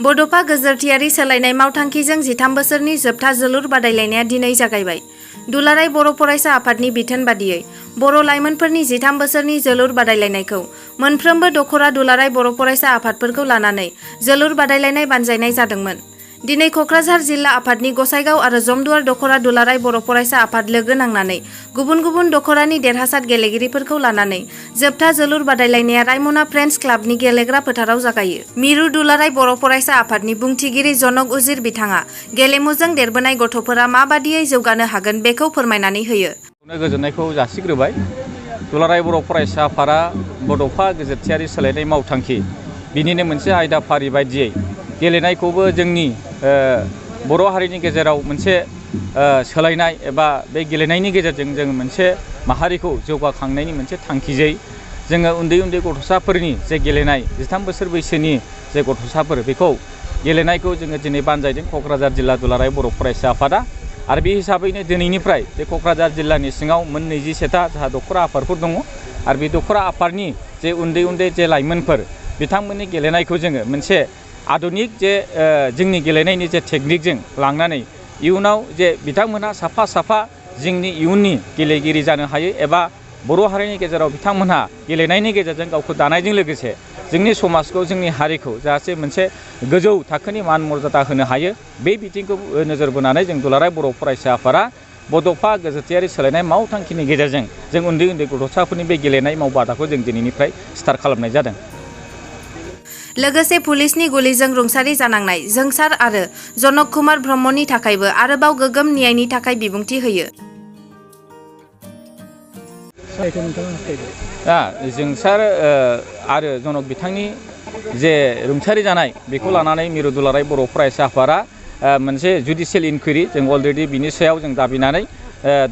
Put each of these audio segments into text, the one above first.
बड'फा गोजोरथियारि सोलायनाय मावथांखिजों 13 बोसोरनि जोबथा जोलुर बादायलायनाया दिनै जागायबाय। दुलाराय बर' फरायसा आफादनि बिथोन बादियै बर' लाइमोनफोरनि 13 बोसोरनि जोलुर बादायलायनायखौ मोनफ्रोमबो दख'रा दुलाराय बर' फरायसा आफादफोरखौ लानानै जोलुर बादायलायनाय बानजायनाय जादोंमोन। दिनै क'क्राझार जिल्ला आफादनि गसाइगाव आरो जमदुवार दख'रा दुलाराय बर' फरायसा आफाद लोगो नांनानै गुबुन गुबुन दख'रानि देरहासार गेलेगिरिफोरखौ लानानै जोबथा जोलुर बादायलायनाया रायमना फ्रेन्ड्स क्लाबनि गेलेग्रा फोथाराव जागायो। मिरु दुलाराय बर' फरायसा आफादनि बुंथिगिरि जनक उजिर बिथाङा गेलेमुजों देरबोनाय गथ'फोरा माबादियै जौगानो हागोन बेखौ फोरमायनानै होयो। गोजोननायखौ जासिग्रोबाय। दुलाराय बर' फरायसा आफादा बड'फा गेजेरथियारि सोलायनाय मावथांखि बिनिनो मोनसे आयदाफारि बायदियै गेलेनायखौबो जोंनि बर' हारिनि गेजेराव मोनसे सोलायनाय एबा बे गेलेनायनि गेजेरजों जों मोनसे माहारिखौ जौगाखांनायनि मोनसे थांखिजै जोङो उन्दै उन्दै गथ'साफोरनि जे गेलेनाय 13 बोसोर बैसोनि जे गथ'साफोर बेखौ गेलेनायखौ जोङो दिनै बानजायदों क'क्राझार जिल्ला दुलाराय बर' फरायसा आफादा। आरो बे हिसाबैनो दिनैनिफ्राय बे क'क्राझार जिल्लानि सिङाव मोन 27था जोंहा दख'रा आफादफोर दङ। आरो बे दख'रा आफादनि जे उन्दै उन्दै जे लाइमोनफोर बिथांमोननि गेलेनायखौ जोङो मोनसे आधुनिक जे जोंनि गेलेनायनि जे टेकनिकजों लांनानै इयुनाव जे बिथांमोनहा साफा साफा जोंनि इयुननि गेलेगिरि जानो हायो एबा बर' हारिनि गेजेराव बिथांमोनहा गेलेनायनि गेजेरजों गावखौ दानायजों लोगोसे जोंनि समाजखौ जोंनि हारिखौ जाहाथे मोनसे गोजौ थाखोनि मान मर्यादा होनो हायो बे बिथिंखौ नोजोर बोनानै जों दुलाराय बर' फरायसा आफादा बड'फा गोजोरथियारि सोलायनाय मावथांखिनि गेजेरजों जों उन्दै उन्दै गथ'साफोरनि बे गेलेनाय मावबादाखौ जों दिनैनिफ्राय स्टार्ट खालामनाय जादों। लोगोसे पुलिसनि गुलिजों रुंसारि जानांनाय जोंसार आरो जनक कुमार ब्रह्मनि थाखायबो आरोबाव गोगोम न्यायनि थाखाय बिबुंथि होयो। जोंसार आरो जनक बिथांनि जे रुंसारि जानाय बेखौ लानानै मिरु दुलाराय बर' फरायसा आफादा मोनसे जुडिसियेल इनकुवेरि जों अलरेडि बिनि सायाव जों दाबिनानै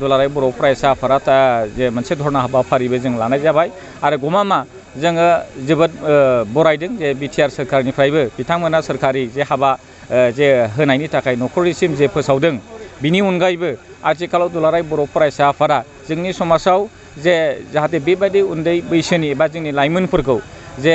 दुलाराय बर' फरायसा आफादा जे मोनसे धरना हाबाफारिबो जों लानाय जाबाय। आरो गमामा जोङो जोबोद बरायदों जे बिटिआर सोरखारनिफ्रायबो बिथांमोना सोरखारि जे हाबा जे होनायनि थाखाय न'खरनिसिम जे फोसावदों। बिनि अनगायैबो आथिखालाव दुलाराय बर' फरायसा आफादा जोंनि समाजाव जे जाहाथे बेबायदि उन्दै बैसोनि एबा जोंनि लाइमोनफोरखौ जे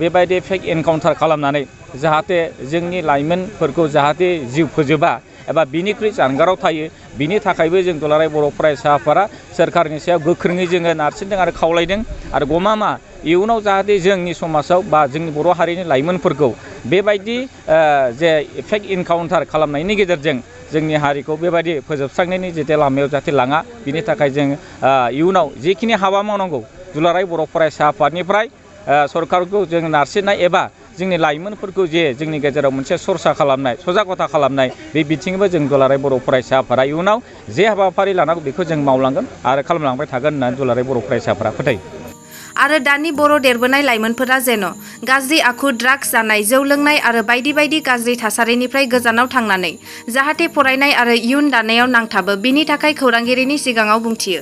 बेबायदि फेक एनकाउन्टार खालामनानै जाहाथे जोंनि लाइमोनफोरखौ जाहाथे जिउ फोजोबा एबा बिनिख्रुइ जानगाराव थायो बिनि थाखायबो जों दुलाराय बर' फरायसा आफादा सोरखारनि सायाव गोख्रोङै जोङो नारसिनदों आरो खावलायदों। आरो गमामा इयुनाव जाहाथे जोंनि समाजाव बा जोंनि बर' हारिनि लाइमोनफोरखौ बेबायदि जे फेक एनकाउन्टार खालामनायनि गेजेरजों जोंनि हारिखौ बेबायदि फोजोबस्रांनायनि जे लामायाव जाहाथे लाङा बिनि थाखाय जों इयुनाव जिखिनि हाबा मावनांगौ दुलाराय बर' फरायसा आफादनिफ्राय सरकारखौ जों नारसिननाय एबा जोंनि लाइमोनफोरखौ जे जोंनि गेजेराव मोनसे सरसा खालामनाय सजागता खालामनाय बे बिथिंबो जों दुलाराय बर' फरायसा आफादा इयुनाव जे हाबाफारि लानांगौ बेखौ जों मावलांगोन आरो खालामलांबाय थागोन होननानै दुलाराय बर' फरायसा आफादा फोथायो। आरो दानि बर' देरबोनाय लाइमोनफोरा जेन' गाज्रि आखु ड्राग्स जानाय जौ लोंनाय आरो बायदि बायदि गाज्रि थासारिनिफ्राय गोजानाव थांनानै जाहाथे फरायनाय आरो इयुन दानायाव नांथाबो बिनि थाखाय खौरांगिरिनि सिगाङाव बुंथियो।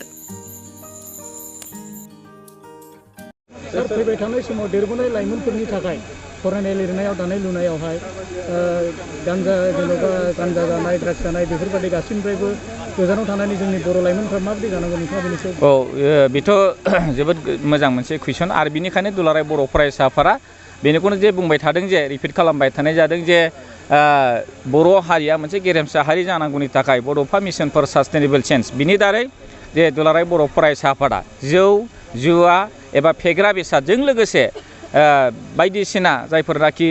फैबाय थानाय समाव देरबोनाय लाइमोनफोरनि थाखाय फरायनाय लिरनायाव दानाय लुनायावहाय जेन'बा गान्जा जानाय ड्राग्स जानाय बेफोरबायदि गासैनिफ्रायबो गोजानाव थानानै जोंनि बर' लाइमोनफ्रा माबायदि जानांगौ नोंथाङा बेनि सायाव? बेथ' जोबोद मोजां मोनसे कुइसन। आरो बिनिखायनो दुलाराय बर' फरायसा आफादा बेनिखौनो जे बुंबाय थादों जे रिपिट खालामबाय थानाय जादों जे बर' हारिया मोनसे गेरेमसा हारि जानांगौनि थाखाय बड'फा मिशन फर सास्टेनेबल चेन्ज बिनि दारै जे दुलाराय बर' फरायसा आफादा जौ जुवा एबा फेग्रा बेसादजों लोगोसे बायदिसिना जायफोरनाखि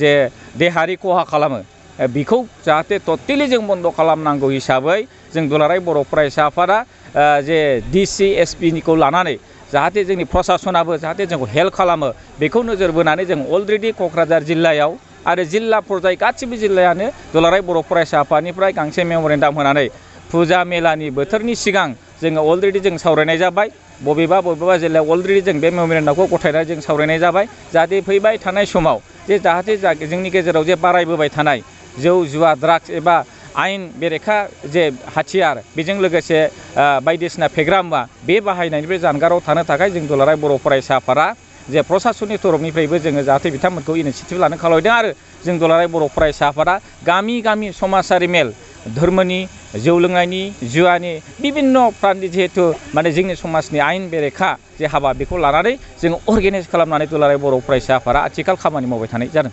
जे देहायारि खहा खालामो बेखौ जाहाथे टटेलि जों बन्द' खालामनांगौ हिसाबै जों दुलाराय बर' फरायसा आफादा जे डिसि एसपिनिखौ लानानै जाहाथे जोंनि प्रसासनाबो जाहाथे जोंखौ हेल्प खालामो बेखौ नोजोर बोनानै जों अलरेडि क'क्राझार जिल्लायाव आरो जिल्ला पर्याय गासिबो जिल्लायानो दुलाराय बर' फरायसा आफादनिफ्राय गांसे मेम'रेन्डाम होनानै फुजा मेलानि बोथोरनि सिगां जोङो अलरेडि जों सावरायनाय जाबाय। बबेबा जिल्लायाव अलरेडि जों बे मेम'रेन्डामखौ गथायनानै जों सावरायनाय जाबाय जाहाथे फैबाय थानाय समाव जे जाहाथे जोंनि गेजेराव जे बारायबोबाय थानाय जौ जुवा ड्राग्स एबा आयेन बेरेखा जे हाथियार बेजों लोगोसे बायदिसिना फेग्रा मुवा बे बाहायनायनिफ्राय जानगाराव थानो थाखाय जों दुलाराय बर' फरायसा आफादा जे प्रसासननि तरफनिफ्रायबो जोङो जाहाथे बिथांमोनखौ इनिसियेटिभ लानो खावलायदों। आरो जों दुलाराय बर' फरायसा आफादा गामि गामि समाजारि मेल धर्मनि जौ लोंनायनि जुवानि बिभिन्न फ्रान्ति जिहेतु माने जोंनि समाजनि आयेन बेरेखा जे हाबा बेखौ लानानै जोङो अर्गेनाइज खालामनानै दुलाराय बर' फरायसा आफादा आथिखाल खामानि मावबाय थानाय जादों।